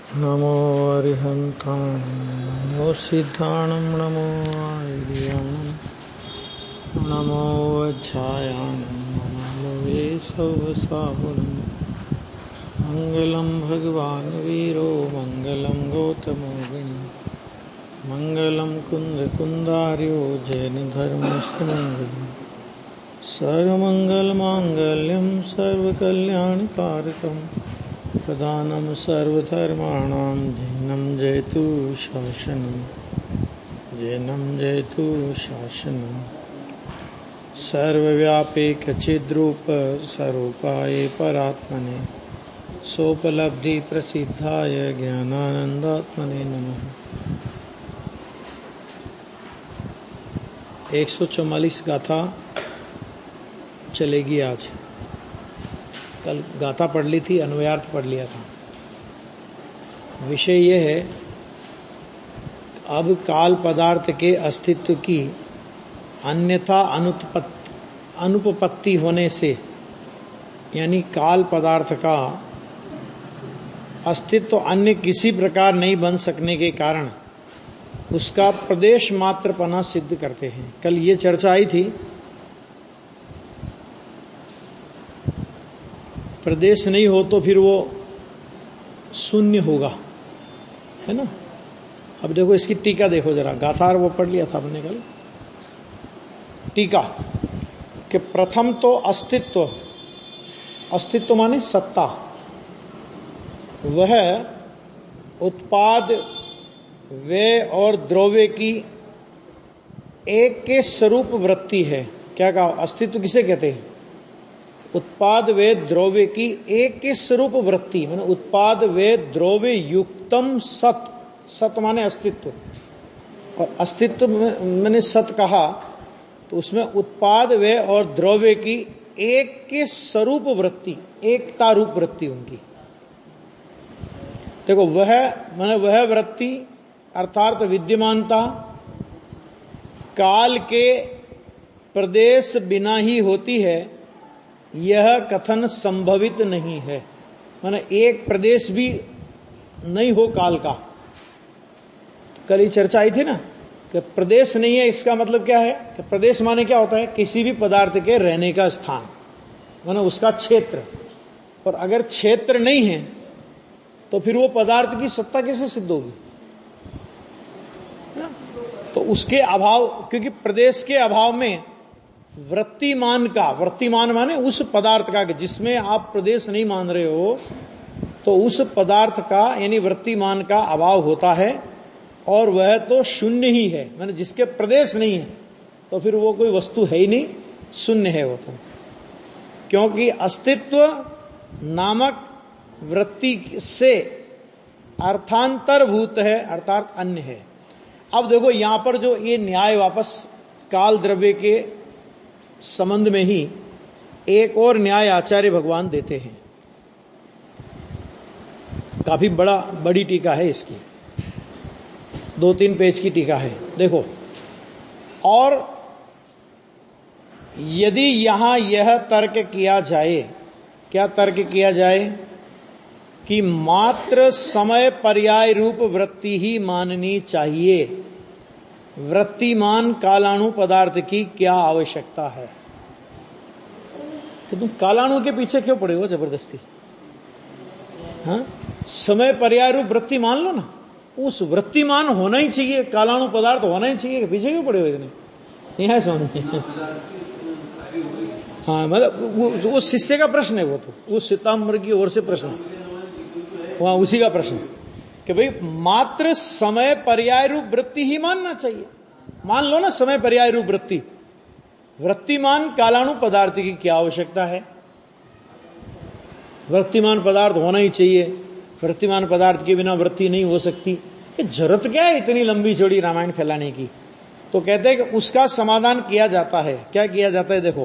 नमो अरिहन्तां नमो सिद्धाणं नमो आर्याणं नमो वज्रायाणं नमो वेशवसाहुनं मङ्गलं भगवान् वीरो मङ्गलं गौतमो गणी मङ्गलं कुन्दकुन्दार्यो जैनधर्मस्तमङ्गलम् सर्वमङ्गलमाङ्गल्यं सर्वकल्याणकारकं प्रधानं सर्वधर्माणां जैनं जयतु शासनं सर्वव्यापीकचिद्रूप स्वरूपाय परात्मने सोपलब्धिप्रसिद्धाय ज्ञानानन्दात्मने नमः। 144 गाथा चलेगी आज। कल गाथा पढ़ ली थी, अन्वयार्थ पढ़ लिया था। विषय यह है अब काल पदार्थ के अस्तित्व की अन्यथा अनुपपत्ति होने से, यानी काल पदार्थ का अस्तित्व अन्य किसी प्रकार नहीं बन सकने के कारण उसका प्रदेश मात्रपना सिद्ध करते हैं। कल ये चर्चा आई थी, प्रदेश नहीं हो तो फिर वो शून्य होगा, है ना। अब देखो इसकी टीका देखो जरा, गाथार वो पढ़ लिया था हमने कल। टीका कि प्रथम तो अस्तित्व माने सत्ता, वह उत्पाद व्यय और द्रव्य की एक के स्वरूप वृत्ति है। क्या कहा? अस्तित्व किसे कहते हैं? उत्पाद व्यय द्रव्य की एक के स्वरूप वृत्ति, माने उत्पाद व्यय द्रव्य युक्तम सत माने अस्तित्व, और अस्तित्व मैंने सत कहा तो उसमें उत्पाद व्यय और द्रव्य की एक के स्वरूप वृत्ति, एकता रूप वृत्ति उनकी। देखो वह वृत्ति अर्थात विद्यमानता काल के प्रदेश बिना ही होती है, यह कथन संभवित नहीं है। माने एक प्रदेश भी नहीं हो काल का। कल ही चर्चा आई थी ना कि प्रदेश नहीं है, इसका मतलब क्या है कि प्रदेश माने क्या होता है? किसी भी पदार्थ के रहने का स्थान, माने उसका क्षेत्र। और अगर क्षेत्र नहीं है तो फिर वो पदार्थ की सत्ता कैसे सिद्ध होगी? तो उसके अभाव, क्योंकि प्रदेश के अभाव में वृत्तिमान माने उस पदार्थ का, जिसमें आप प्रदेश नहीं मान रहे हो, तो उस पदार्थ का यानी वृत्तिमान का अभाव होता है, और वह तो शून्य ही है। माने जिसके प्रदेश नहीं है तो फिर वो कोई वस्तु है ही नहीं, शून्य है वो तो। क्योंकि अस्तित्व नामक वृत्ति से अर्थांतरभूत है, अर्थात अन्य है। अब देखो यहां पर जो ये न्याय वापस काल द्रव्य के संबंध में ही एक और न्याय आचार्य भगवान देते हैं। काफी बड़ी टीका है इसकी, 2-3 पेज की टीका है। देखो, और यदि यहां यह तर्क किया जाए, क्या तर्क किया जाए? कि मात्र समय पर्याय रूप वृत्ति ही माननी चाहिए, वृत्तिमान कालाणु पदार्थ की क्या आवश्यकता है? तो तुम कालाणु के पीछे क्यों पड़े हो जबरदस्ती? हाँ, समय पर्याय रूप वृत्ति मान लो ना, उस वृत्तिमान होना ही चाहिए, कालाणु पदार्थ होना ही चाहिए, पीछे क्यों पड़े हो इतने? यह समझ। हाँ, मतलब वो शिष्य का प्रश्न है, वो सीताम्बर की ओर से प्रश्न, वहां उसी का प्रश्न कि भाई मात्र समय पर्याय रूप वृत्ति ही मानना चाहिए। मान लो ना समय पर्याय रूप वृत्ति, वृत्तिमान कालाणु पदार्थ की क्या आवश्यकता है? वृत्तिमान पदार्थ होना ही चाहिए, वृत्तिमान पदार्थ के बिना वृत्ति नहीं हो सकती। जरूरत क्या है इतनी लंबी चौड़ी रामायण फैलाने की? तो कहते हैं कि उसका समाधान किया जाता है। क्या किया जाता है? देखो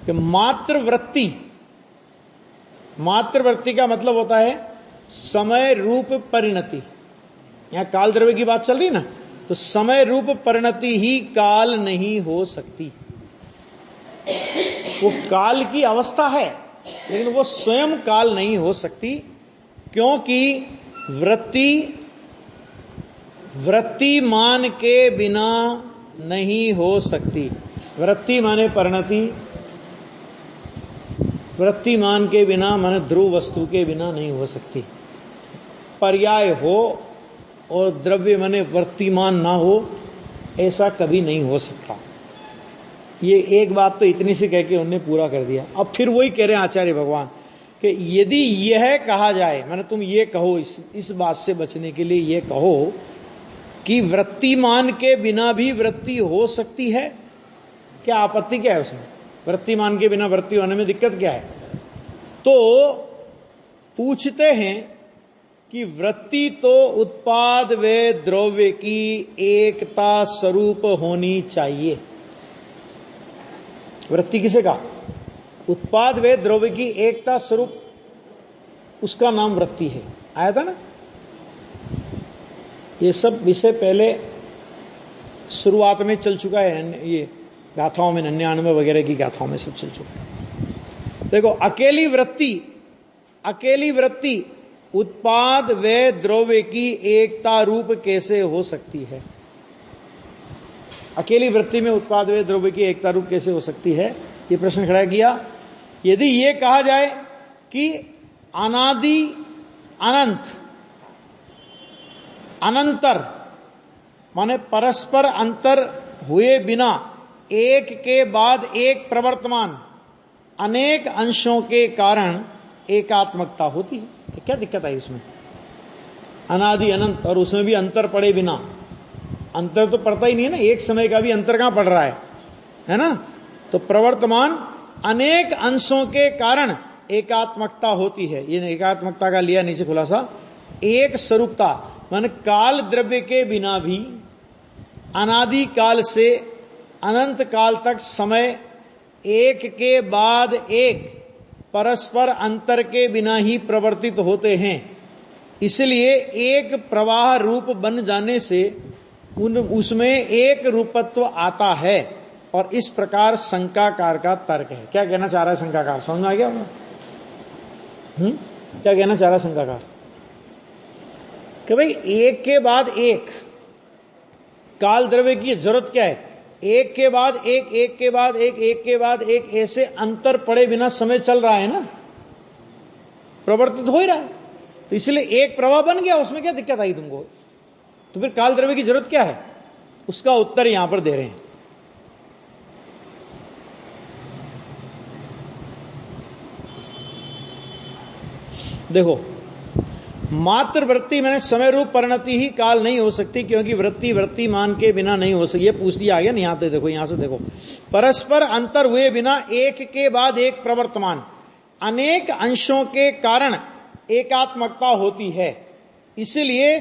कि मात्र वृत्ति का मतलब होता है समय रूप परिणति। यहां काल द्रव्य की बात चल रही ना, तो समय रूप परिणति ही काल नहीं हो सकती। वो काल की अवस्था है, लेकिन वो स्वयं काल नहीं हो सकती, क्योंकि वृत्तिमान के बिना नहीं हो सकती। वृत्ति माने परिणति, वृत्तिमान के बिना माने ध्रुव वस्तु के बिना नहीं हो सकती। पर्याय हो और द्रव्य माने वृत्तिमान ना हो, ऐसा कभी नहीं हो सकता। ये एक बात तो इतनी सी कह के उन्होंने पूरा कर दिया। अब फिर वही कह रहे हैं आचार्य भगवान कि यदि यह कहा जाए, माने तुम ये कहो, इस बात से बचने के लिए ये कहो कि वृत्तिमान के बिना भी वृत्ति हो सकती है, क्या आपत्ति क्या है उसमें? वृत्तिमान के बिना वृत्ति होने में दिक्कत क्या है? तो पूछते हैं कि वृत्ति तो उत्पाद व द्रव्य की एकता स्वरूप होनी चाहिए। वृत्ति किसे कहा? उत्पाद व द्रव्य की एकता स्वरूप, उसका नाम वृत्ति है। आया था ना? ये सब विषय पहले शुरुआत में चल चुका है, ये गाथाओं में 99 वगैरह की गाथाओं में सब चल चुका है। देखो, अकेली वृत्ति उत्पाद व द्रव्य की एकता रूप कैसे हो सकती है? अकेली वृत्ति में उत्पाद व द्रव्य की एकता रूप कैसे हो सकती है, ये प्रश्न खड़ा किया। यदि ये कहा जाए कि अनादि अनंत अनंतर माने परस्पर अंतर हुए बिना एक के बाद एक प्रवर्तमान अनेक अंशों के कारण एकात्मकता होती है, तो क्या दिक्कत आई उसमें? अनादि अनंत और उसमें भी अंतर पड़े बिना, अंतर तो पड़ता ही नहीं है ना, एक समय का भी अंतर कहां पड़ रहा है ना? तो प्रवर्तमान अनेक अंशों के कारण एकात्मकता होती है। ये एकात्मकता का लिया नीचे खुलासा। एक स्वरूपता मान काल द्रव्य के बिना भी अनादि काल से अनंत काल तक समय एक के बाद एक परस्पर अंतर के बिना ही प्रवर्तित होते हैं। इसलिए एक प्रवाह रूप बन जाने से उसमें एक रूपत्व आता है, और इस प्रकार शंकाकार का तर्क है। क्या कहना चाह रहा है शंकाकार? समझ में आ गया? क्या कहना चाह रहा है शंकाकार? कि भाई एक के बाद एक काल द्रव्य की जरूरत क्या है? एक के बाद एक, एक के बाद एक, एक के बाद एक, ऐसे अंतर पड़े बिना समय चल रहा है ना, प्रवर्तित हो ही रहा है। तो इसलिए एक प्रवाह बन गया, उसमें क्या दिक्कत आई तुमको? तो फिर काल द्रव्य की जरूरत क्या है? उसका उत्तर यहां पर दे रहे हैं। देखो, मात्र वृत्ति मैंने समय रूप परिणति ही काल नहीं हो सकती, क्योंकि वृत्ति वृत्तिमान के बिना नहीं हो सकती। ये पूछ दिया आ गया ना, यहां पे देखो, यहां से देखो, परस्पर अंतर हुए बिना एक के बाद एक प्रवर्तमान अनेक अंशों के कारण एकात्मकता होती है। इसलिए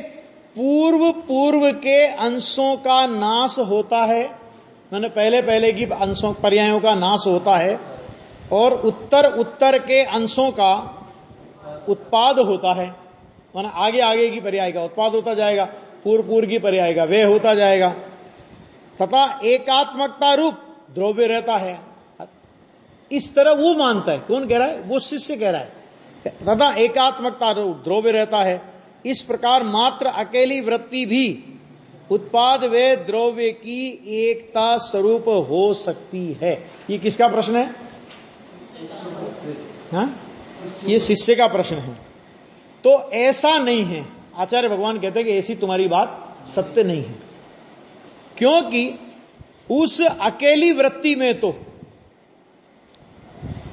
पूर्व के अंशों का नाश होता है, मैंने पहले की अंशों पर्यायों का नाश होता है, और उत्तर के अंशों का उत्पाद होता है। माना आगे की पर्याय का उत्पाद होता जाएगा, पूर्व की पर्याय का वे होता जाएगा, तथा एकात्मकता रूप द्रव्य रहता है। इस तरह वो मानता है। कौन कह रहा है? वो शिष्य कह रहा है, तथा एकात्मकता रूप द्रव्य रहता है। इस प्रकार मात्र अकेली वृत्ति भी उत्पाद व द्रव्य की एकता स्वरूप हो सकती है। ये किसका प्रश्न है? हाँ, ये शिष्य का प्रश्न है। तो ऐसा नहीं है, आचार्य भगवान कहते हैं कि ऐसी तुम्हारी बात सत्य नहीं है, क्योंकि उस अकेली वृत्ति में तो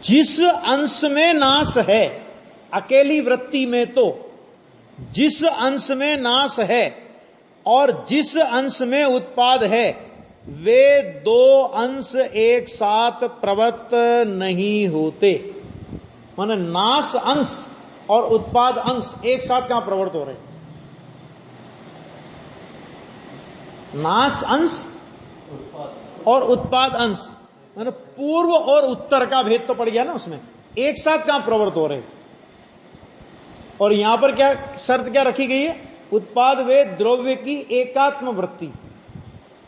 जिस अंश में नाश है, अकेली वृत्ति में तो जिस अंश में नाश है और जिस अंश में उत्पाद है, वे दो अंश एक साथ प्रवृत्त नहीं होते। माने नाश अंश और उत्पाद अंश एक साथ कहां प्रवृत्त हो रहे? नाश अंश और उत्पाद अंश, माने पूर्व और उत्तर का भेद तो पड़ गया ना उसमें, एक साथ कहां प्रवृत्त हो रहे? और यहां पर क्या शर्त क्या रखी गई है? उत्पाद व द्रव्य की एकात्म वृत्ति,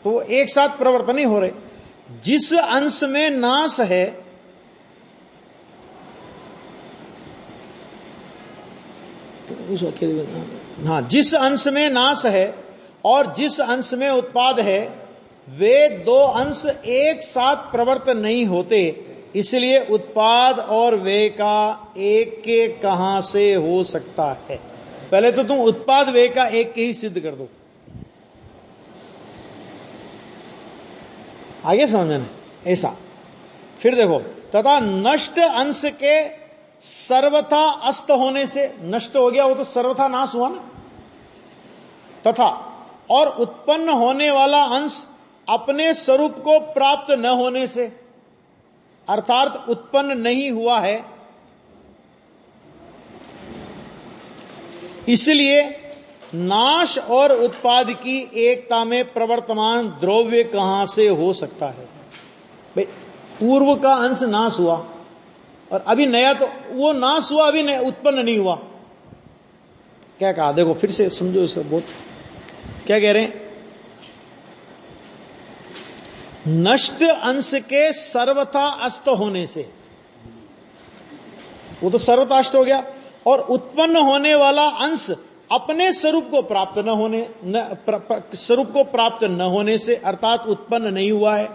तो वो एक साथ प्रवृत्त नहीं हो रहे। जिस अंश में नाश है, हाँ, जिस अंश में नाश है और जिस अंश में उत्पाद है, वे दो अंश एक साथ प्रवर्त नहीं होते, इसलिए उत्पाद और व्यय का एक के कहां से हो सकता है। पहले तो तुम उत्पाद व्यय का एक के ही सिद्ध कर दो, आगे समझना ऐसा। फिर देखो, तथा नष्ट अंश के सर्वथा अस्त होने से, नष्ट हो गया वो तो सर्वथा नाश हुआ ना, तथा और उत्पन्न होने वाला अंश अपने स्वरूप को प्राप्त न होने से, अर्थात उत्पन्न नहीं हुआ है, इसलिए नाश और उत्पाद की एकता में प्रवर्तमान द्रव्य कहां से हो सकता है। भाई पूर्व का अंश नाश हुआ और अभी नया, तो वो नाश हुआ अभी उत्पन्न नहीं हुआ। क्या कहा, देखो फिर से समझो इसे, बहुत क्या कह रहे हैं। नष्ट अंश के सर्वथा अस्त होने से, वो तो सर्वथा अष्ट हो गया, और उत्पन्न होने वाला अंश अपने स्वरूप को प्राप्त न होने, स्वरूप को प्राप्त न होने से, अर्थात उत्पन्न नहीं हुआ है,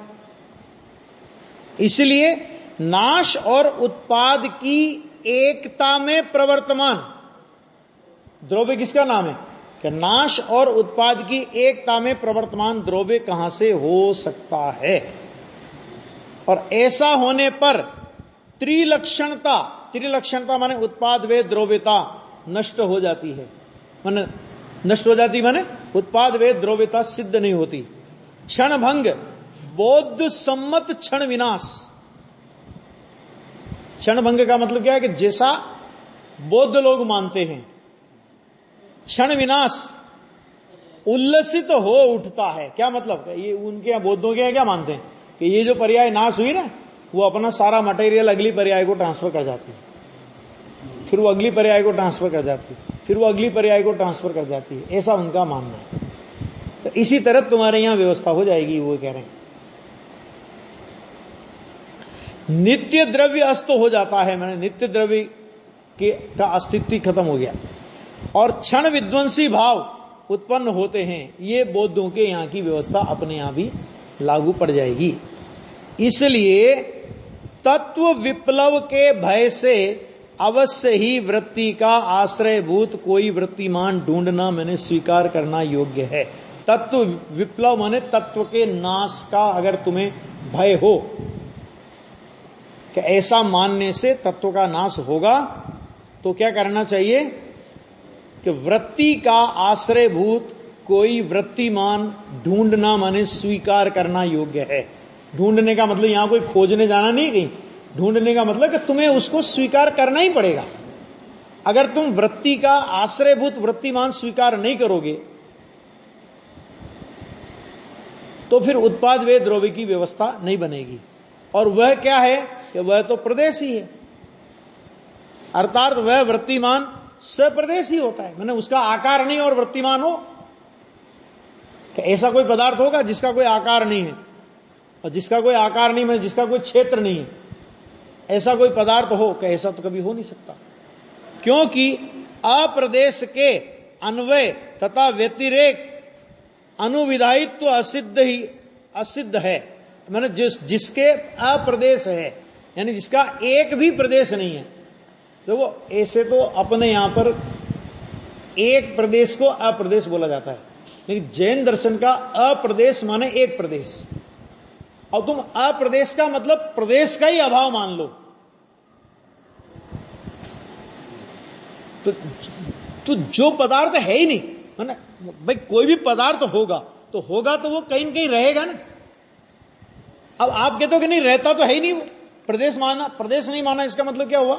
इसलिए नाश और उत्पाद की एकता में प्रवर्तमान द्रव्य किसका नाम है कि नाश और उत्पाद की एकता में प्रवर्तमान द्रव्य कहां से हो सकता है। और ऐसा होने पर त्रिलक्षणता, त्रिलक्षणता माने उत्पाद व द्रव्यता नष्ट हो जाती है, माने नष्ट हो जाती माने उत्पाद व द्रव्यता सिद्ध नहीं होती। क्षण भंग बौद्ध सम्मत क्षण विनाश। क्षण भंग का मतलब क्या है कि जैसा बौद्ध लोग मानते हैं, क्षण विनाश उल्लसित हो उठता है। क्या मतलब, ये उनके यहां बौद्धों के यहां क्या मानते हैं कि ये जो पर्याय नाश हुई ना, वो अपना सारा मटेरियल अगली पर्याय को ट्रांसफर कर जाती है, फिर वो अगली पर्याय को ट्रांसफर कर जाती है, फिर वो अगली पर्याय को ट्रांसफर कर जाती है, ऐसा उनका मानना है। तो इसी तरह तुम्हारे यहां व्यवस्था हो जाएगी, वो कह रहे हैं। नित्य द्रव्य अस्त हो जाता है, मैंने नित्य द्रव्य का अस्तित्व खत्म हो गया, और क्षण विध्वंसी भाव उत्पन्न होते हैं। ये बौद्धों के यहां की व्यवस्था अपने यहां भी लागू पड़ जाएगी। इसलिए तत्व विप्लव के भय से अवश्य ही वृत्ति का आश्रयभूत कोई वृत्तिमान ढूंढना मैंने स्वीकार करना योग्य है। तत्व विप्लव माने तत्व के नाश का अगर तुम्हें भय हो कि ऐसा मानने से तत्व का नाश होगा, तो क्या करना चाहिए कि वृत्ति का आश्रयभूत कोई वृत्तिमान ढूंढना माने स्वीकार करना योग्य है। ढूंढने का मतलब यहां कोई खोजने जाना नहीं, कहीं ढूंढने का मतलब कि तुम्हें उसको स्वीकार करना ही पड़ेगा। अगर तुम वृत्ति का आश्रयभूत वृत्तिमान स्वीकार नहीं करोगे तो फिर उत्पाद व द्रव्य की व्यवस्था नहीं बनेगी। और वह क्या है कि वह तो प्रदेशी है, अर्थात वह वृत्तिमान सप्रदेशी होता है, मैंने उसका आकार नहीं और वृत्तिमान हो। कि ऐसा कोई पदार्थ होगा जिसका कोई आकार नहीं है, और जिसका कोई आकार नहीं, मैंने जिसका कोई क्षेत्र नहीं है, ऐसा कोई पदार्थ हो कि ऐसा तो कभी हो नहीं सकता। क्योंकि अप्रदेश के अन्वय तथा व्यतिरेक अनुविधायित्व असिद्ध है, मैंने जिसके अप्रदेश है, यानी जिसका एक भी प्रदेश नहीं है। देखो ऐसे तो अपने यहां पर एक प्रदेश को अप्रदेश बोला जाता है, लेकिन जैन दर्शन का अप्रदेश माने एक प्रदेश। और तुम अप्रदेश का मतलब प्रदेश का ही अभाव मान लो, तो जो पदार्थ है ही नहीं, माने भाई कोई भी पदार्थ होगा तो वो कहीं न कहीं रहेगा ना। अब आप कहते हो कि नहीं रहता तो है ही नहीं, वो प्रदेश माना, प्रदेश नहीं माना इसका मतलब क्या हुआ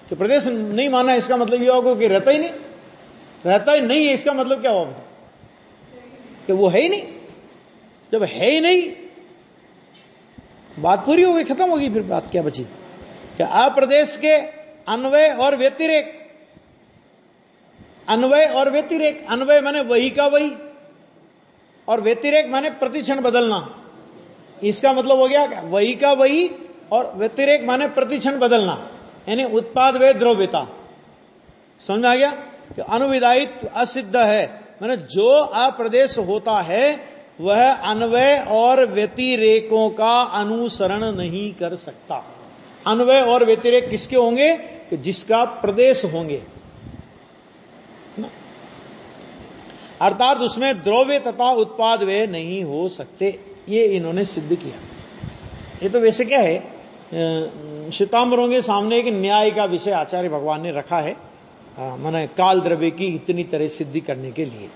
कि प्रदेश नहीं माना, इसका मतलब यह होगा कि रहता ही नहीं, रहता ही नहीं है इसका मतलब क्या हुआ कि वो है ही नहीं। जब है ही नहीं, बात पूरी हो गई, खत्म होगी, फिर बात क्या बची कि अप्रदेश के अन्वय और व्यतिरेक। अन्वय और व्यतिरेक, अन्वय माने वही का वही, और व्यतिरेक माने प्रतिक्षण बदलना। इसका मतलब हो गया वही का वही, और व्यतिरेक माने प्रतिक्षण बदलना, यानी उत्पाद व द्रव्यता। समझ आ गया। कि अनुविदायित्व असिद्ध है, माने जो अप्रदेश होता है वह अन्वय और व्यतिरेकों का अनुसरण नहीं कर सकता। अन्वय और व्यतिरेक किसके होंगे? कि जिसका प्रदेश होंगे, अर्थात उसमें द्रव्य तथा उत्पाद वे नहीं हो सकते। ये इन्होंने सिद्ध किया। ये तो वैसे क्या है, श्वेतांबरों के सामने एक न्याय का विषय आचार्य भगवान ने रखा है, माने काल द्रव्य की इतनी तरह सिद्धि करने के लिए।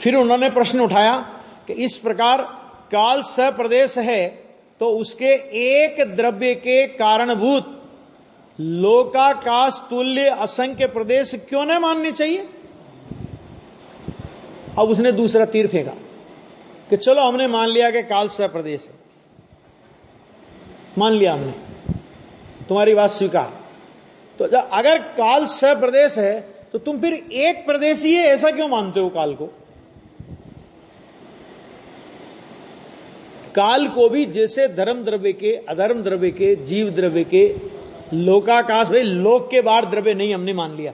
फिर उन्होंने प्रश्न उठाया कि इस प्रकार काल सप्रदेश है तो उसके एक द्रव्य के कारणभूत लोकाकाश तुल्य असंख्य प्रदेश क्यों न मानने चाहिए? अब उसने दूसरा तीर फेंका कि चलो हमने मान लिया कि काल सप्रदेश है, मान लिया हमने, तुम्हारी बात स्वीकार। तो अगर काल सप्रदेश है तो तुम फिर एक प्रदेश ही है ऐसा क्यों मानते हो काल को? काल को भी जैसे धर्म द्रव्य के, अधर्म द्रव्य के, जीव द्रव्य के, लोकाकाश, भाई लोक के बाहर द्रव्य नहीं हमने मान लिया,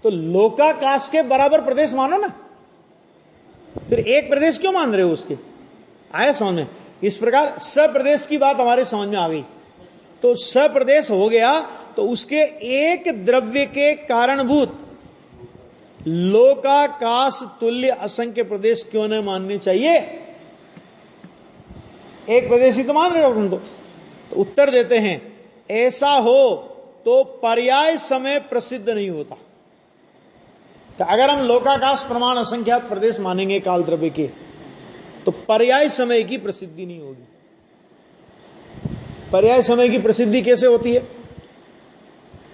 तो लोकाकाश के बराबर प्रदेश मानो ना, फिर एक प्रदेश क्यों मान रहे हो उसके? आया समझ में? इस प्रकार सप्रदेश की बात हमारे समझ में आ गई। तो सप्रदेश हो गया तो उसके एक द्रव्य के कारणभूत लोकाकाश तुल्य असंख्य प्रदेश क्यों न मानने चाहिए? एक प्रदेश ही तो मान रहे हो तुम तो उत्तर देते हैं, ऐसा हो तो पर्याय समय प्रसिद्ध नहीं होता। तो अगर हम लोकाकाश प्रमाण असंख्यात प्रदेश मानेंगे काल द्रव्य के, तो पर्याय समय की प्रसिद्धि नहीं होगी। पर्याय समय की प्रसिद्धि कैसे होती है?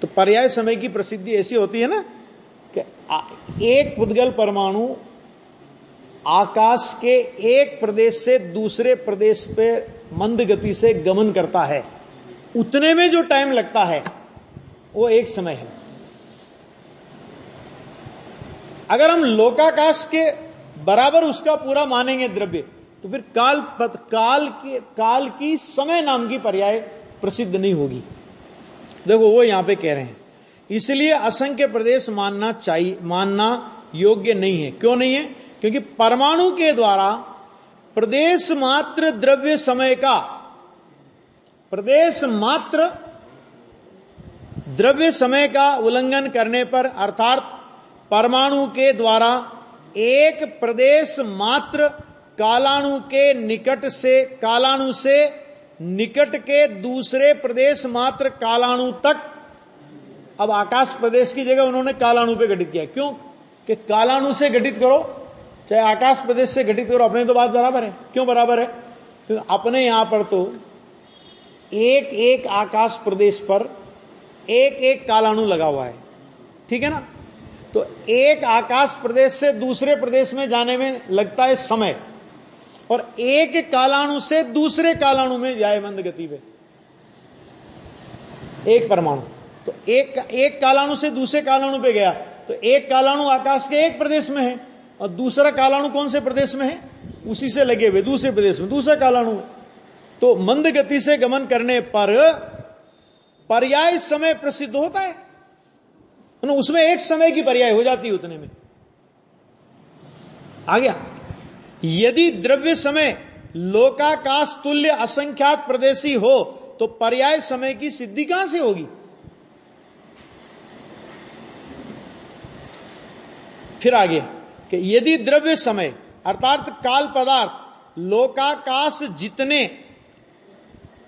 तो पर्याय समय की प्रसिद्धि ऐसी होती है ना कि एक पुद्गल परमाणु आकाश के एक प्रदेश से दूसरे प्रदेश पे मंद गति से गमन करता है, उतने में जो टाइम लगता है वो एक समय है। अगर हम लोकाकाश के बराबर उसका पूरा मानेंगे द्रव्य, तो फिर काल की समय नाम की पर्याय प्रसिद्ध नहीं होगी। देखो वो यहां पे कह रहे हैं, इसलिए असंख्य प्रदेश मानना योग्य नहीं है। क्यों नहीं है? क्योंकि परमाणु के द्वारा प्रदेश मात्र द्रव्य समय का, प्रदेश मात्र द्रव्य समय का उल्लंघन करने पर, अर्थात परमाणु के द्वारा एक प्रदेश मात्र कालाणु से निकट के दूसरे प्रदेश मात्र कालाणु तक, अब आकाश प्रदेश की जगह उन्होंने कालाणु पे घटित किया। क्यों? कि कालाणु से घटित करो चाहे आकाश प्रदेश से घटित करो, अपने तो बात बराबर है। क्यों बराबर है? क्योंकि अपने यहां पर तो एक एक आकाश प्रदेश पर एक एक कालाणु लगा हुआ है, ठीक है ना? तो एक आकाश प्रदेश से दूसरे प्रदेश में जाने में लगता है समय, और एक कालाणु से दूसरे कालाणु में जाए मंद गति पे एक परमाणु, तो एक कालाणु से दूसरे कालाणु पे गया, तो एक कालाणु आकाश के एक प्रदेश में है और दूसरा कालाणु कौन से प्रदेश में है? उसी से लगे हुए दूसरे प्रदेश में दूसरा कालाणु। तो मंद गति से गमन करने पर पर्याय समय प्रसिद्ध होता है, उसमें एक समय की पर्याय हो जाती है उतने में। आ गया? यदि द्रव्य समय लोकाकाश तुल्य असंख्यात प्रदेशी हो तो पर्याय समय की सिद्धि कहां से होगी? फिर आगे कि यदि द्रव्य समय अर्थात काल पदार्थ लोकाकाश जितने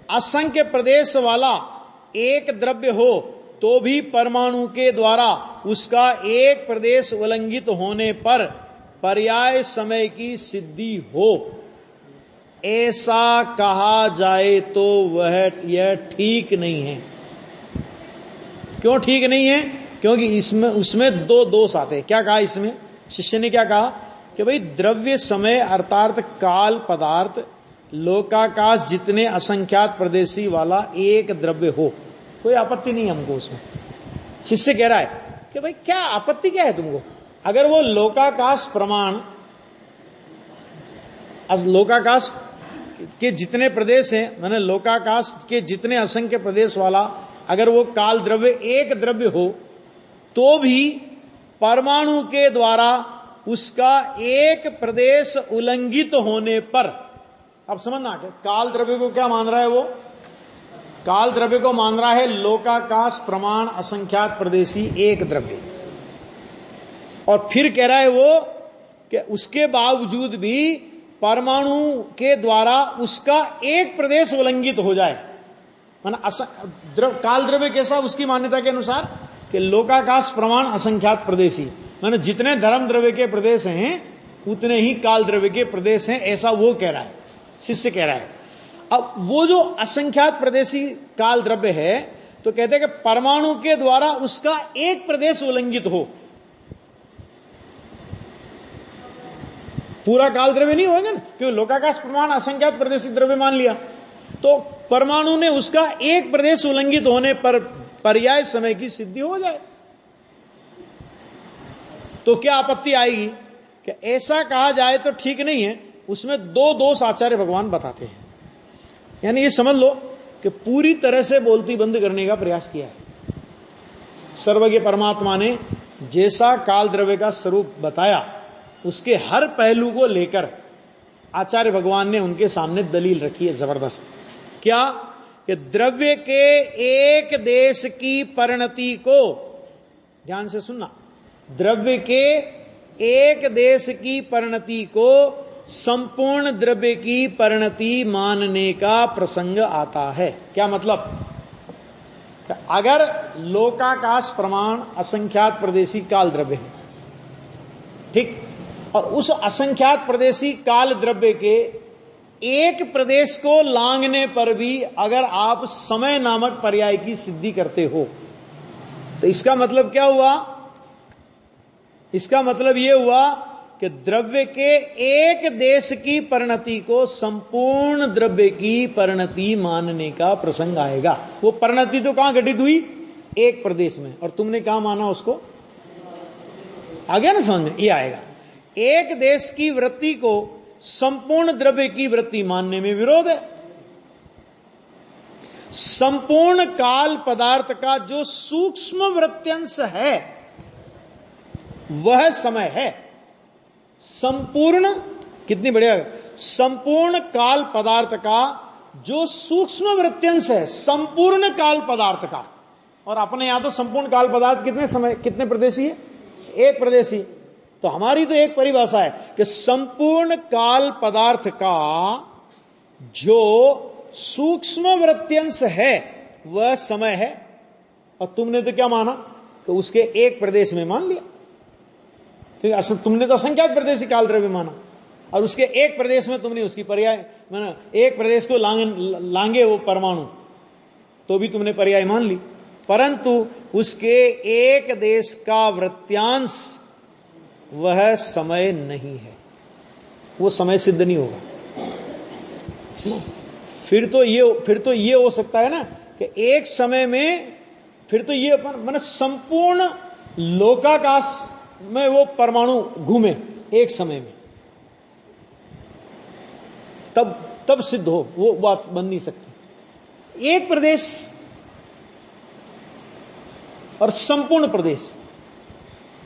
असंख्य प्रदेश वाला एक द्रव्य हो तो भी परमाणु के द्वारा उसका एक प्रदेश उल्लंघित होने पर पर्याय समय की सिद्धि हो, ऐसा कहा जाए तो यह ठीक नहीं है। क्यों ठीक नहीं है? क्योंकि उसमें दो दोष आते हैं। क्या कहा इसमें? शिष्य ने क्या कहा कि भाई द्रव्य समय अर्थात काल पदार्थ लोकाकाश जितने असंख्यात प्रदेशी वाला एक द्रव्य हो, कोई आपत्ति नहीं हमको उसमें। शिष्य कह रहा है कि भाई क्या आपत्ति क्या है तुमको? अगर वो लोकाकाश प्रमाण, लोकाकाश के जितने प्रदेश हैं, माने लोकाकाश के जितने असंख्य प्रदेश वाला अगर वो काल द्रव्य एक द्रव्य हो तो भी परमाणु के द्वारा उसका एक प्रदेश उल्लंघित होने पर, अब समझना कि काल द्रव्य को क्या मान रहा है वो? काल द्रव्य को मान रहा है लोकाकाश प्रमाण असंख्यात प्रदेशी एक द्रव्य, और फिर कह रहा है वो कि उसके बावजूद भी परमाणु के द्वारा उसका एक प्रदेश उल्लंघित हो जाए। माना काल द्रव्य कैसा उसकी मान्यता के अनुसार कि लोकाकाश प्रमाण असंख्यात प्रदेशी, माने जितने धर्म द्रव्य के प्रदेश हैं उतने ही काल द्रव्य के प्रदेश हैं, ऐसा वो कह रहा है, शिष्य कह रहा है। अब वो जो असंख्यात प्रदेशी काल द्रव्य है, तो कहते हैं कि परमाणु के द्वारा उसका एक प्रदेश उल्लंघित हो, पूरा काल द्रव्य नहीं होगा ना, क्योंकि लोकाकाश प्रमाण असंख्यात प्रदेशी द्रव्य मान लिया, तो परमाणु ने उसका एक प्रदेश उल्लंघित होने पर पर्याय समय की सिद्धि हो जाए, तो क्या आपत्ति आएगी? कि ऐसा कहा जाए तो ठीक नहीं है। उसमें दो दोष आचार्य भगवान बताते हैं, यानी ये समझ लो कि पूरी तरह से बोलती बंद करने का प्रयास किया है। सर्वज्ञ परमात्मा ने जैसा काल द्रव्य का स्वरूप बताया, उसके हर पहलू को लेकर आचार्य भगवान ने उनके सामने दलील रखी है जबरदस्त। क्या? कि द्रव्य के एक देश की परिणति को, ध्यान से सुनना, द्रव्य के एक देश की परिणति को संपूर्ण द्रव्य की परिणति मानने का प्रसंग आता है। क्या मतलब? अगर लोकाकाश प्रमाण असंख्यात प्रदेशी काल द्रव्य है, ठीक, और उस असंख्यात प्रदेशी काल द्रव्य के एक प्रदेश को लांघने पर भी अगर आप समय नामक पर्याय की सिद्धि करते हो, तो इसका मतलब क्या हुआ? इसका मतलब यह हुआ कि द्रव्य के एक देश की परिणति को संपूर्ण द्रव्य की परिणति मानने का प्रसंग आएगा। वो परिणति तो कहां घटित हुई? एक प्रदेश में, और तुमने कहां माना उसको? आ गया ना समझ में? ये आएगा। एक देश की वृत्ति को संपूर्ण द्रव्य की वृत्ति मानने में विरोध है। संपूर्ण काल पदार्थ का जो सूक्ष्म वृत्यांश है वह समय है। संपूर्ण, कितनी बढ़िया, संपूर्ण काल पदार्थ का जो सूक्ष्म वृत्यांश है संपूर्ण काल पदार्थ का, और अपने यहां तो संपूर्ण काल पदार्थ कितने समय, कितने प्रदेशी है? एक प्रदेशी। तो हमारी तो एक परिभाषा है कि संपूर्ण काल पदार्थ का जो सूक्ष्म वृत्यांश है वह समय है, और तुमने तो क्या माना? तो उसके एक प्रदेश में मान लिया, क्योंकि तुमने तो असंख्यात प्रदेशी काल द्रव्य माना, और उसके एक प्रदेश में तुमने उसकी पर्याय माना, एक प्रदेश को लांगे वो परमाणु, तो भी तुमने पर्याय मान ली, परंतु उसके एक देश का वृत्यांश वह समय नहीं है, वो समय सिद्ध नहीं होगा। फिर तो ये हो सकता है ना कि एक समय में, फिर तो ये माने संपूर्ण लोकाकाश में वो परमाणु घूमे एक समय में, तब सिद्ध हो, वो बात बन नहीं सकती। एक प्रदेश और संपूर्ण प्रदेश,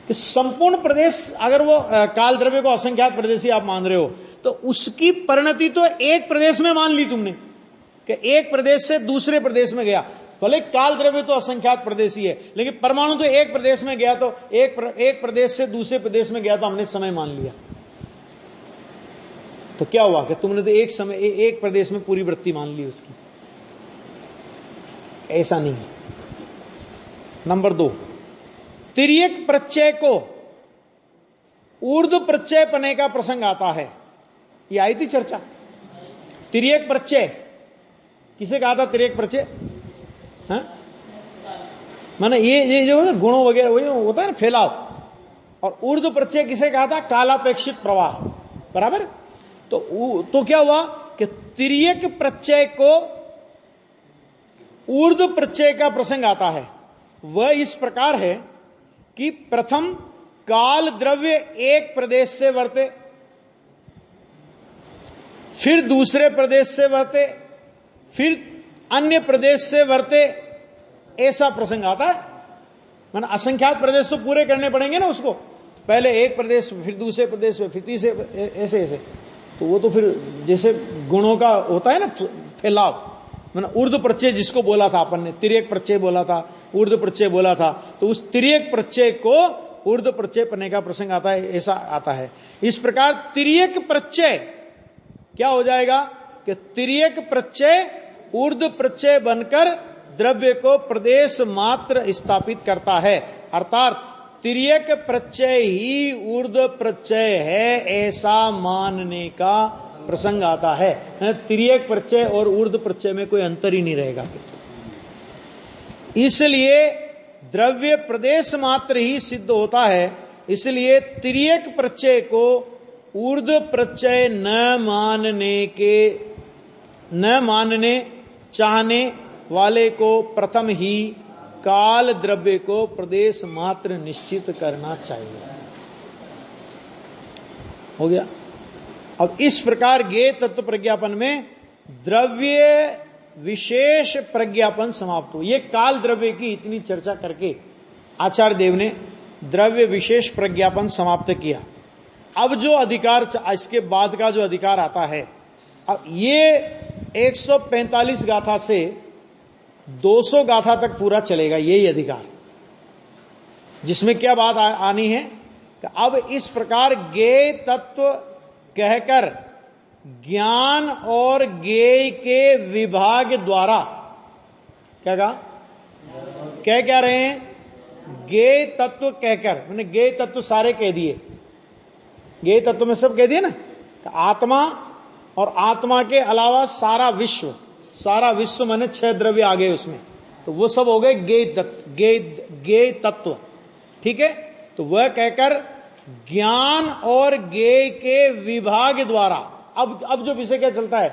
कि संपूर्ण प्रदेश अगर वो काल द्रव्य को असंख्यात प्रदेशी आप मान रहे हो, तो उसकी परिणति तो एक प्रदेश में मान ली तुमने, कि एक प्रदेश से दूसरे प्रदेश में गया। भले काल द्रव्य तो असंख्यात प्रदेशी है, लेकिन परमाणु तो एक प्रदेश में गया, तो एक प्रदेश से दूसरे प्रदेश में गया, तो हमने समय मान लिया। तो क्या हुआ कि तुमने तो एक समय एक प्रदेश में पूरी वृत्ति मान ली उसकी। ऐसा नहीं है। नंबर 2, तिर्यक प्रत्यय को ऊर्ध्व प्रत्यय पने का प्रसंग आता है। ये आई थी चर्चा। तिर्यक प्रत्यय किसे कहा था? तिर्यक प्रत्यय, हाँ, माने ये जो गुणों वगैरह वही होता है ना, फैलाव। और ऊर्ध्व प्रत्यय किसे कहा था? कालापेक्षित प्रवाह, बराबर। तो क्या हुआ कि तिर्यक प्रत्यय को ऊर्ध्व प्रत्यय का प्रसंग आता है। वह इस प्रकार है कि प्रथम काल द्रव्य एक प्रदेश से वर्ते, फिर दूसरे प्रदेश से वर्ते, फिर अन्य प्रदेश से वर्ते, ऐसा प्रसंग आता है। माना असंख्यात प्रदेश तो पूरे करने पड़ेंगे ना उसको, पहले एक प्रदेश, फिर दूसरे प्रदेश में, फिर तीसरे, ऐसे ऐसे। तो वो तो फिर जैसे गुणों का होता है ना फैलाव, माना ऊर्ध्व प्रत्यय जिसको बोला था अपन ने, तिर्यक प्रत्यय बोला था, ऊर्ध्व प्रत्यय बोला था, तो उस तिर्यक प्रत्यय को ऊर्ध्व प्रत्यय पढ़ने का प्रसंग आता है, ऐसा आता है। इस प्रकार तिर्यक प्रत्यय क्या हो जाएगा कि तिर्यक प्रत्यय ऊर्ध्व प्रत्यय बनकर द्रव्य को प्रदेश मात्र स्थापित करता है, अर्थात तिर्यक प्रत्यय ही ऊर्ध्व प्रत्यय है ऐसा मानने का प्रसंग आता है। तिर्यक प्रत्यय और ऊर्ध्व प्रत्यय में कोई अंतर ही नहीं रहेगा। इसलिए द्रव्य प्रदेश मात्र ही सिद्ध होता है, इसलिए तिर्यक प्रत्यय को ऊर्ध्व प्रत्यय न मानने चाहने वाले को प्रथम ही काल द्रव्य को प्रदेश मात्र निश्चित करना चाहिए। हो गया। अब इस प्रकार ज्ञेय तत्व प्रज्ञापन में द्रव्य विशेष प्रज्ञापन समाप्त हो। ये काल द्रव्य की इतनी चर्चा करके आचार्य देव ने द्रव्य विशेष प्रज्ञापन समाप्त किया। अब जो अधिकार, इसके बाद का जो अधिकार आता है, अब ये 145 गाथा से 200 गाथा तक पूरा चलेगा यही अधिकार, जिसमें क्या बात आनी है कि अब इस प्रकार ज्ञेय तत्व कहकर ज्ञान और ज्ञेय के विभाग द्वारा क्या कहा, क्या रहे हैं, ज्ञेय तत्व कहकर, मैंने ज्ञेय तत्व सारे कह दिए, ज्ञेय तत्व में सब कह दिए ना, आत्मा और आत्मा के अलावा सारा विश्व माने 6 द्रव्य आ गए उसमें, तो वो सब हो गए ज्ञेय तत्व। ठीक है, तो वह कहकर ज्ञान और ज्ञेय के विभाग द्वारा, अब जो विषय क्या चलता है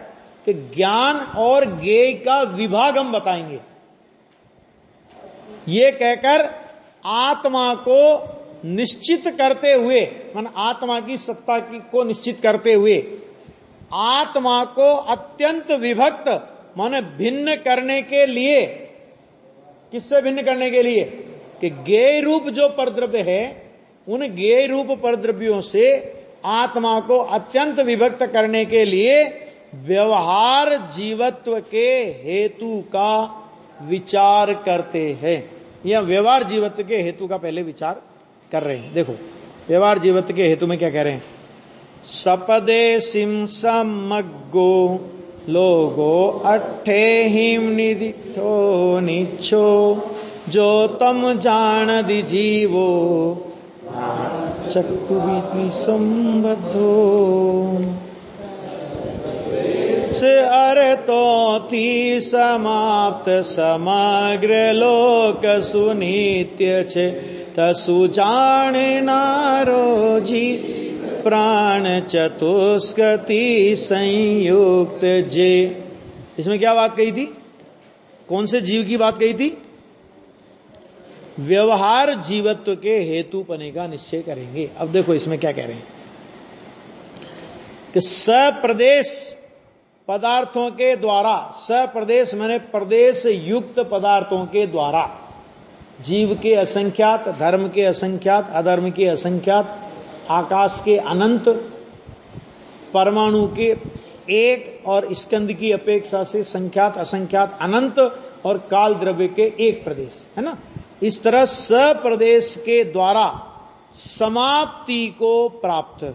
कि ज्ञान और ज्ञेय का विभाग हम बताएंगे, ये कहकर आत्मा को निश्चित करते हुए, मान आत्मा की सत्ता को निश्चित करते हुए आत्मा को अत्यंत विभक्त माने भिन्न करने के लिए, किससे भिन्न करने के लिए कि ज्ञेय रूप जो परद्रव्य है उन ज्ञेय रूप परद्रव्यों से आत्मा को अत्यंत विभक्त करने के लिए व्यवहार जीवत्व के हेतु का विचार करते हैं। या व्यवहार जीवत्व के हेतु का पहले विचार कर रहे हैं। देखो व्यवहार जीवत्व के हेतु में क्या कह रहे हैं, सपदेशिम समग्गो लोगो अट्ठे हिम निदिठो निच्छो जो तम जान दी जीवो चक्षु संबद्धो से अर्तो थी समाप्त समग्र लोक सुनित्य छे तसु जाने नारो जी प्राण चतुष्कति संयुक्त जे। इसमें क्या बात कही थी, कौन से जीव की बात कही थी, व्यवहार जीवत्व के हेतुपने का निश्चय करेंगे। अब देखो इसमें क्या कह रहे हैं कि सप्रदेश पदार्थों के द्वारा, सप्रदेश माने प्रदेश युक्त पदार्थों के द्वारा जीव के असंख्यात, धर्म के असंख्यात, अधर्म के असंख्यात, आकाश के अनंत, परमाणु के एक और स्कंद की अपेक्षा से संख्यात असंख्यात अनंत और काल द्रव्य के एक प्रदेश है ना। इस तरह सप्रदेश के द्वारा समाप्ति को प्राप्त है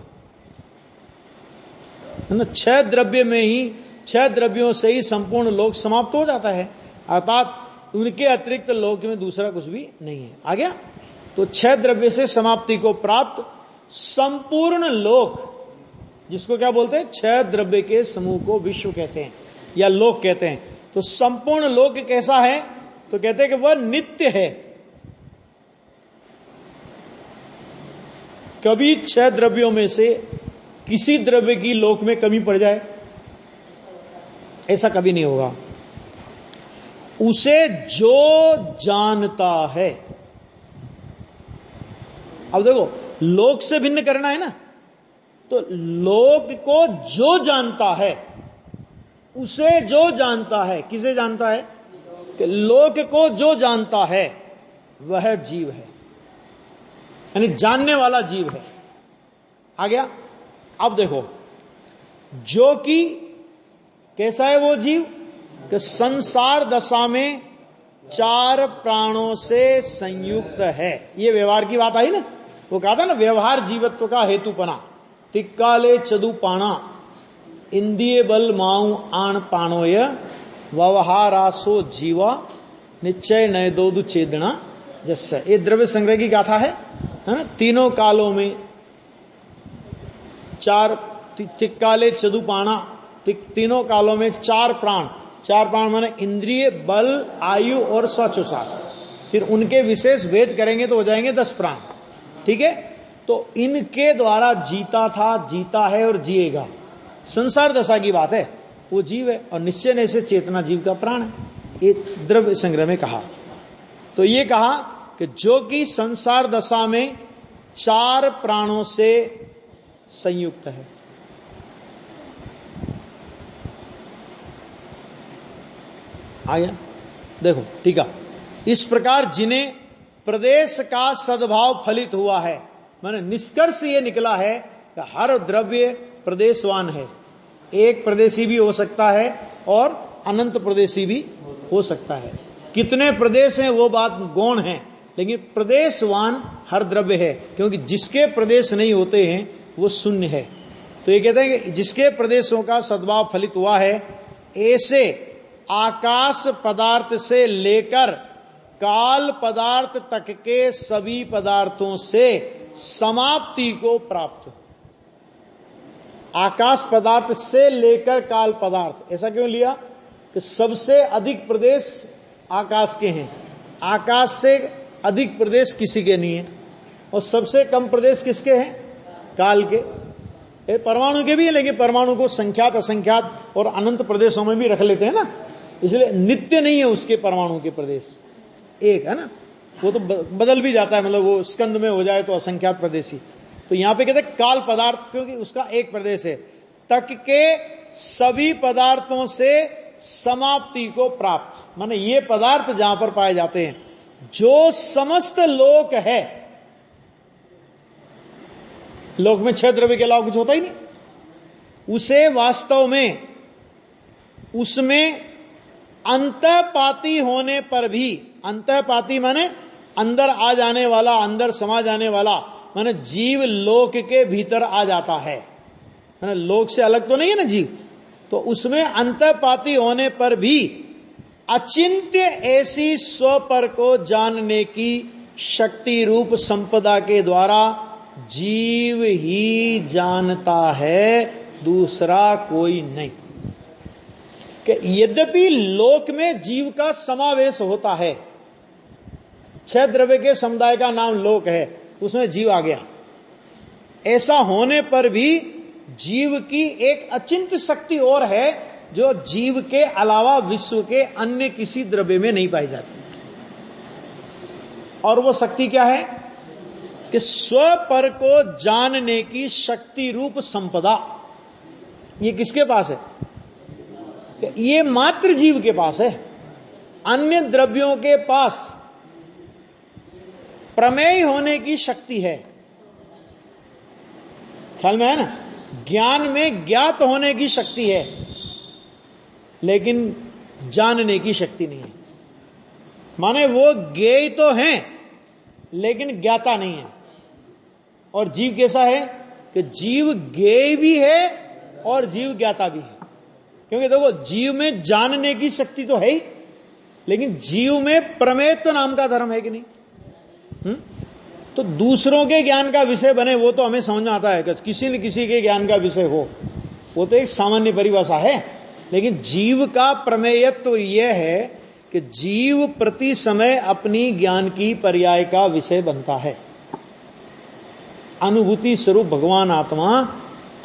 ना। 6 द्रव्य में ही, 6 द्रव्यों से ही संपूर्ण लोक समाप्त हो जाता है, अर्थात उनके अतिरिक्त लोक में दूसरा कुछ भी नहीं है। आ गया। तो 6 द्रव्य से समाप्ति को प्राप्त संपूर्ण लोक, जिसको क्या बोलते हैं, 6 द्रव्य के समूह को विश्व कहते हैं या लोक कहते हैं। तो संपूर्ण लोक कैसा है, तो कहते हैं कि वह नित्य है। कभी 6 द्रव्यों में से किसी द्रव्य की लोक में कमी पड़ जाए, ऐसा कभी नहीं होगा। उसे जो जानता है, अब देखो लोक से भिन्न करना है ना, तो लोक को जो जानता है, उसे जो जानता है, किसे जानता है कि लोक को जो जानता है, वह जीव है, यानी जानने वाला जीव है। आ गया। अब देखो, जो कि कैसा है वो जीव, कि संसार दशा में 4 प्राणों से संयुक्त है। ये व्यवहार की बात आई ना, वो कहा था ना व्यवहार जीवत्व का हेतुपना। तिक्काले चदुपाणा इंद्रिय बल माऊ आण पाणोय व्यवहारासो जीवा निश्चय नय दोदु चेदना जस्य। ये द्रव्य संग्रह की गाथा है ना। तीनों कालों में 4 तिक्काले चदुपाणा, तीनों कालों में 4 प्राण। 4 प्राण माने इंद्रिय बल आयु और स्वाचोश्वास। फिर उनके विशेष भेद करेंगे तो हो जाएंगे 10 प्राण। ठीक है, तो इनके द्वारा जीता था, जीता है और जिएगा। संसार दशा की बात है, वो जीव है और निश्चय ने से चेतना जीव का प्राण है। ये द्रव्य संग्रह में कहा। तो ये कहा कि जो कि संसार दशा में 4 प्राणों से संयुक्त है। आ गया। देखो ठीक है, इस प्रकार जिन्हें प्रदेश का सद्भाव फलित हुआ है, माने निष्कर्ष ये निकला है कि हर द्रव्य प्रदेशवान है। एक प्रदेशी भी हो सकता है और अनंत प्रदेशी भी हो सकता है। कितने प्रदेश हैं वो बात गौण है, लेकिन प्रदेशवान हर द्रव्य है, क्योंकि जिसके प्रदेश नहीं होते हैं वो शून्य है। तो ये कहते हैं कि जिसके प्रदेशों का सद्भाव फलित हुआ है, ऐसे आकाश पदार्थ से लेकर काल पदार्थ तक के सभी पदार्थों से समाप्ति को प्राप्त। आकाश पदार्थ से लेकर काल पदार्थ, ऐसा क्यों लिया कि सबसे अधिक प्रदेश आकाश के हैं, आकाश से अधिक प्रदेश किसी के नहीं है, और सबसे कम प्रदेश किसके हैं, काल के। परमाणु के भी है, लेकिन परमाणु को संख्यात असंख्यात और अनंत प्रदेशों में भी रख लेते हैं ना, इसलिए नित्य नहीं है उसके परमाणु के प्रदेश, एक है ना, वो तो बदल भी जाता है, मतलब वो स्कंद में हो जाए तो असंख्यात प्रदेशी। तो यहां पे कहते हैं काल पदार्थ, क्योंकि उसका एक प्रदेश है, तक के सभी पदार्थों से समाप्ति को प्राप्त। माने ये पदार्थ जहां पर पाए जाते हैं, जो समस्त लोक है, लोक में 6 द्रव्य के अलावा कुछ होता ही नहीं, उसे वास्तव में उसमें अंतःपाती होने पर भी, अंतःपाती माने अंदर आ जाने वाला, अंदर समा जाने वाला, माने जीव लोक के भीतर आ जाता है, माने लोक से अलग तो नहीं है ना जीव, तो उसमें अंतःपाती होने पर भी अचिंत्य ऐसी स्वपर को जानने की शक्ति रूप संपदा के द्वारा जीव ही जानता है, दूसरा कोई नहीं। कि यद्यपि लोक में जीव का समावेश होता है, 6 द्रव्य के समुदाय का नाम लोक है, उसमें जीव आ गया, ऐसा होने पर भी जीव की एक अचिंत्य शक्ति और है, जो जीव के अलावा विश्व के अन्य किसी द्रव्य में नहीं पाई जाती। और वो शक्ति क्या है कि स्वपर को जानने की शक्ति रूप संपदा। ये किसके पास है? ये मात्र जीव के पास है। अन्य द्रव्यों के पास प्रमेय होने की शक्ति है, ख्याल में है ना, ज्ञान में ज्ञात होने की शक्ति है, लेकिन जानने की शक्ति नहीं है। माने वो ज्ञेय तो हैं लेकिन ज्ञाता नहीं है। और जीव कैसा है कि जीव ज्ञेय भी है और जीव ज्ञाता भी है। क्योंकि देखो, जीव में जानने की शक्ति तो है ही, लेकिन जीव में प्रमेयत्व नाम का धर्म है कि नहीं? तो दूसरों के ज्ञान का विषय बने वो तो हमें समझ में आता है कि किसी न किसी के ज्ञान का विषय हो, वो तो एक सामान्य परिभाषा है। लेकिन जीव का प्रमेयत्व यह है कि जीव प्रति समय अपनी ज्ञान की पर्याय का विषय बनता है। अनुभूति स्वरूप भगवान आत्मा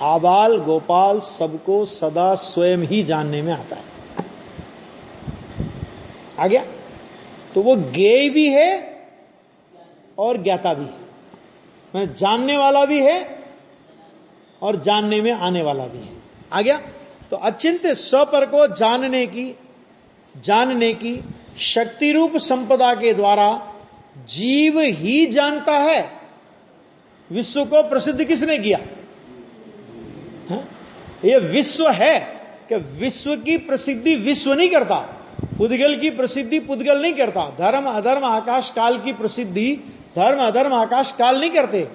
आबाल गोपाल सबको सदा स्वयं ही जानने में आता है। आ गया? तो वो ज्ञेय भी है और ज्ञाता भी है, जानने वाला भी है और जानने में आने वाला भी है। आ गया? तो अचिंत्य स्वपर को जानने की शक्ति रूप संपदा के द्वारा जीव ही जानता है। विश्व को प्रसिद्ध किसने किया? ये विश्व है कि विश्व की प्रसिद्धि विश्व नहीं करता, पुद्गल की प्रसिद्धि पुद्गल नहीं करता, धर्म अधर्म आकाश काल की प्रसिद्धि धर्म अधर्म आकाश काल नहीं करते,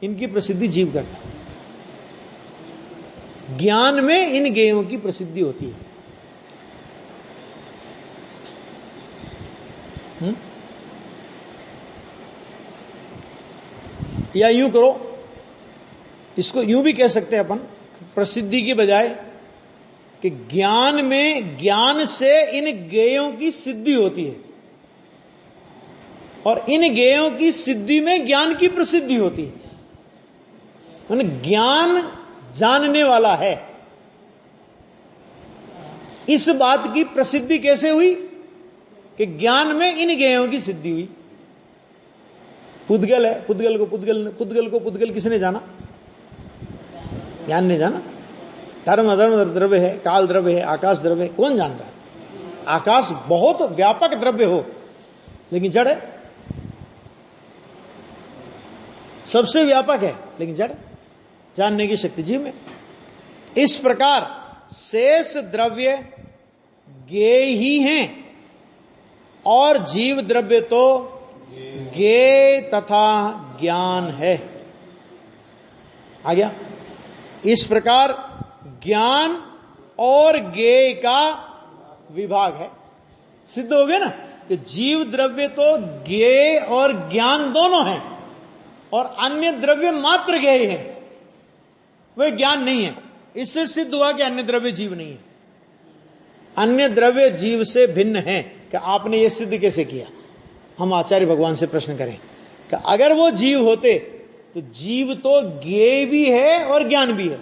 इनकी प्रसिद्धि जीव करता। ज्ञान में इन ज्ञेयों की प्रसिद्धि होती है। या यूं करो, इसको यूं भी कह सकते हैं अपन, प्रसिद्धि की बजाय कि ज्ञान में ज्ञान से इन ज्ञेयों की सिद्धि होती है और इन ज्ञेयों की सिद्धि में ज्ञान की प्रसिद्धि होती है। ज्ञान जानने वाला है। इस बात की प्रसिद्धि कैसे हुई कि ज्ञान में इन ज्ञेयों की सिद्धि हुई। पुद्गल है, पुद्गल को पुद्गल किसने जाना? ज्ञान ने जाना। धर्म अधर्म द्रव्य है, काल द्रव्य है, आकाश द्रव्य है, कौन जानता है? आकाश बहुत व्यापक द्रव्य हो लेकिन जड़ है, सबसे व्यापक है लेकिन जड़, जानने की शक्ति जीव में। इस प्रकार शेष द्रव्य ज्ञेय ही हैं और जीव द्रव्य तो ज्ञेय तथा ज्ञान है। आ गया? इस प्रकार ज्ञान और ज्ञेय का विभाग है। सिद्ध हो गया ना कि जीव द्रव्य तो ज्ञेय और ज्ञान दोनों हैं और अन्य द्रव्य मात्र ज्ञेय है, वह ज्ञान नहीं है। इससे सिद्ध हुआ कि अन्य द्रव्य जीव नहीं है। अन्य द्रव्य जीव से भिन्न है। कि आपने यह सिद्ध कैसे किया? हम आचार्य भगवान से प्रश्न करें कि अगर वो जीव होते तो जीव तो ज्ञेय भी है और ज्ञान भी है,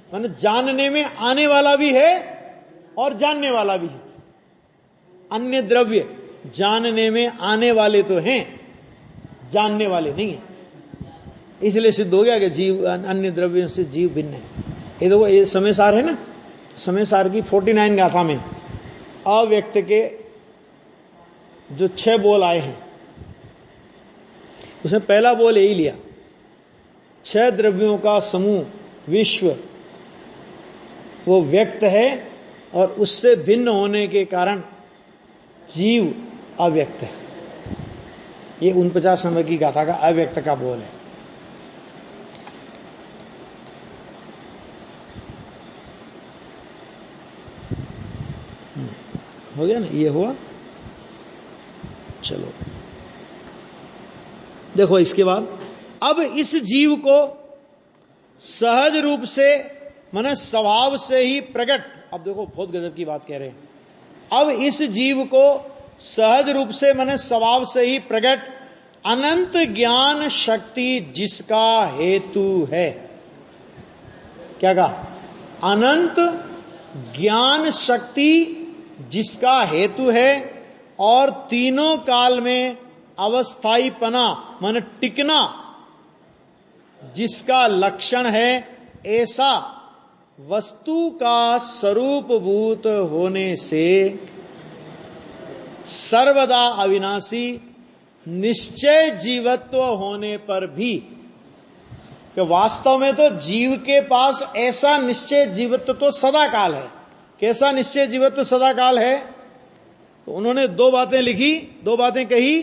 माने जानने में आने वाला भी है और जानने वाला भी है। अन्य द्रव्य जानने में आने वाले तो हैं, जानने वाले नहीं है। इसलिए सिद्ध हो गया कि जीव अन्य द्रव्यों से जीव भिन्न है। ये देखो, ये समय सार है ना, समय सार की 49 गाथा में अव्यक्त के जो 6 बोल आए हैं उसमें पहला बोल यही लिया, 6 द्रव्यों का समूह विश्व वो व्यक्त है और उससे भिन्न होने के कारण जीव अव्यक्त है। ये 49 नंबर की गाथा का अव्यक्त का बोल है। हो गया ना, ये हुआ। चलो देखो, इसके बाद अब इस जीव को सहज रूप से माने स्वभाव से ही प्रकट, अब देखो बहुत गजब की बात कह रहे हैं, अब इस जीव को सहज रूप से माने स्वभाव से ही प्रकट अनंत ज्ञान शक्ति जिसका हेतु है। क्या कहा? अनंत ज्ञान शक्ति जिसका हेतु है और तीनों काल में अवस्थाईपना माने टिकना जिसका लक्षण है, ऐसा वस्तु का स्वरूपभूत होने से सर्वदा अविनाशी निश्चय जीवत्व होने पर भी, कि वास्तव में तो जीव के पास ऐसा निश्चय जीवत्व तो सदा काल है। कैसा निश्चय जीवत्व सदा काल है? तो उन्होंने 2 बातें लिखी, 2 बातें कही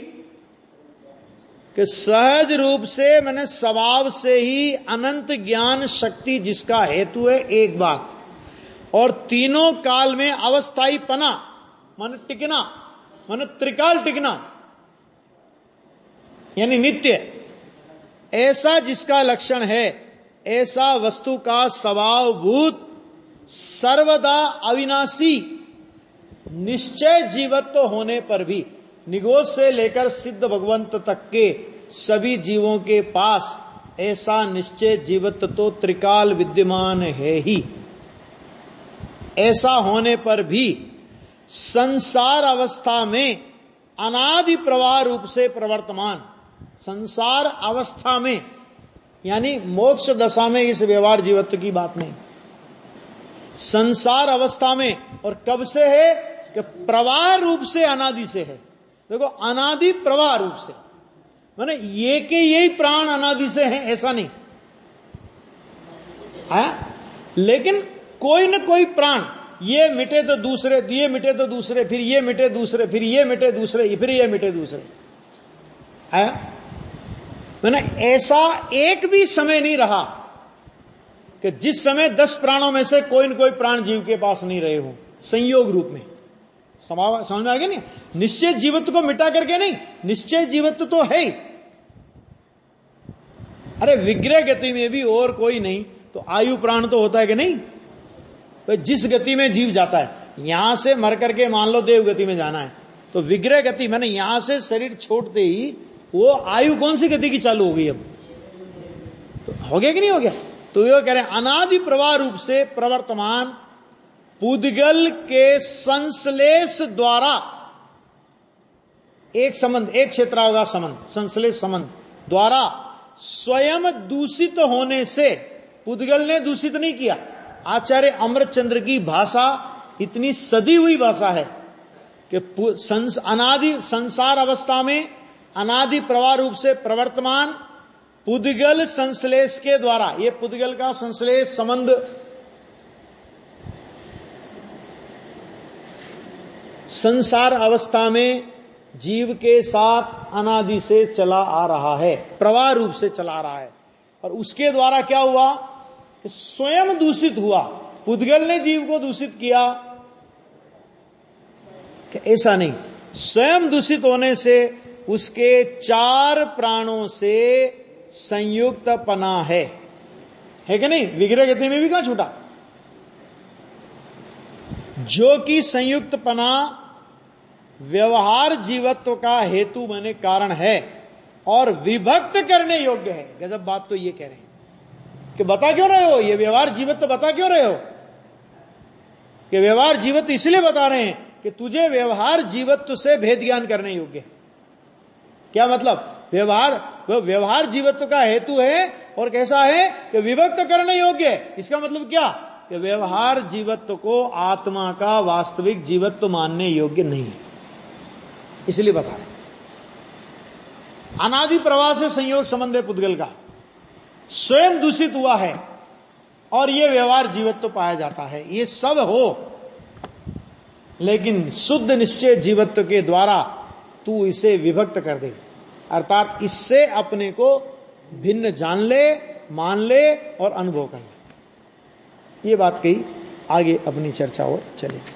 कि सहज रूप से मैंने स्वभाव से ही अनंत ज्ञान शक्ति जिसका हेतु है, एक बात, और तीनों काल में अवस्थाईपना माने टिकना, माने त्रिकाल टिकना यानी नित्य, ऐसा जिसका लक्षण है, ऐसा वस्तु का स्वभावभूत सर्वदा अविनाशी निश्चय जीवत्व होने पर भी, निगोज से लेकर सिद्ध भगवंत तक के सभी जीवों के पास ऐसा निश्चय जीवत्व तो त्रिकाल विद्यमान है ही। ऐसा होने पर भी संसार अवस्था में अनादि प्रवाह रूप से प्रवर्तमान, संसार अवस्था में यानी मोक्ष दशा में इस व्यवहार जीवत्व की बात नहीं, संसार अवस्था में, और कब से है कि प्रवाह रूप से अनादि से है। देखो अनादि प्रवाह रूप से, माने ये के यही प्राण अनादि से हैं ऐसा नहीं है, लेकिन कोई न कोई प्राण, ये मिटे तो दूसरे, ये मिटे तो दूसरे, फिर ये मिटे दूसरे, फिर ये मिटे दूसरे, फिर ये मिटे दूसरे है। मैंने ऐसा एक भी समय नहीं रहा कि जिस समय 10 प्राणों में से कोई न कोई प्राण जीव के पास नहीं रहे हो संयोग रूप में। समझ में आ गया नहीं? निश्चय जीवत्व को मिटा करके नहीं, निश्चय जीवत्व तो है ही। अरे विग्रह गति में भी और कोई नहीं तो आयु प्राण तो होता है कि नहीं? तो जिस गति में जीव जाता है, यहां से मर करके मान लो देव गति में जाना है, तो विग्रह गति मैंने यहां से शरीर छोड़ते ही वो आयु कौन सी गति की चालू हो गई? अब तो हो गया कि नहीं हो गया? तो ये कह रहे हैं अनादि प्रवाह रूप से प्रवर्तमान पुद्गल के संश्लेष द्वारा एक संबंध, एक क्षेत्र होगा संबंध, संश्लेष संबंध द्वारा स्वयं दूषित होने से, पुद्गल ने दूषित नहीं किया। आचार्य अमृतचंद्र की भाषा इतनी सदी हुई भाषा है कि अनादि संसार अवस्था में अनादि प्रवाह रूप से प्रवर्तमान पुद्गल संश्लेष के द्वारा, ये पुद्गल का संश्लेष संबंध संसार अवस्था में जीव के साथ अनादि से चला आ रहा है, प्रवाह रूप से चला आ रहा है। और उसके द्वारा क्या हुआ कि स्वयं दूषित हुआ। पुद्गल ने जीव को दूषित किया कि ऐसा नहीं, स्वयं दूषित होने से उसके 4 प्राणों से संयुक्त पना है कि नहीं? विग्रह गति में भी कहां छूटा? जो कि संयुक्त पना व्यवहार जीवत्व का हेतु बने कारण है और विभक्त करने योग्य है। गजब बात तो ये कह रहे हैं कि बता क्यों रहे हो ये व्यवहार जीवत्व, बता क्यों रहे हो कि व्यवहार जीवत्व? इसलिए बता रहे हैं कि तुझे व्यवहार जीवत्व से भेद ज्ञान करने योग्य है। क्या मतलब? व्यवहार जीवत्व का हेतु है और कैसा है कि विभक्त करने योग्य है। इसका मतलब क्या कि व्यवहार जीवत्व को आत्मा का वास्तविक जीवत्व मानने योग्य नहीं है, इसलिए बता रहे। अनादि प्रवाह से संयोग संबंध है पुद्गल का, स्वयं दूषित हुआ है और यह व्यवहार जीवत्व पाया जाता है। ये सब हो लेकिन शुद्ध निश्चय जीवत्व के द्वारा तू इसे विभक्त कर दे, अर्थात इससे अपने को भिन्न जान ले, मान ले और अनुभव कर ले। ये बात कही, आगे अपनी चर्चा और चलेगी।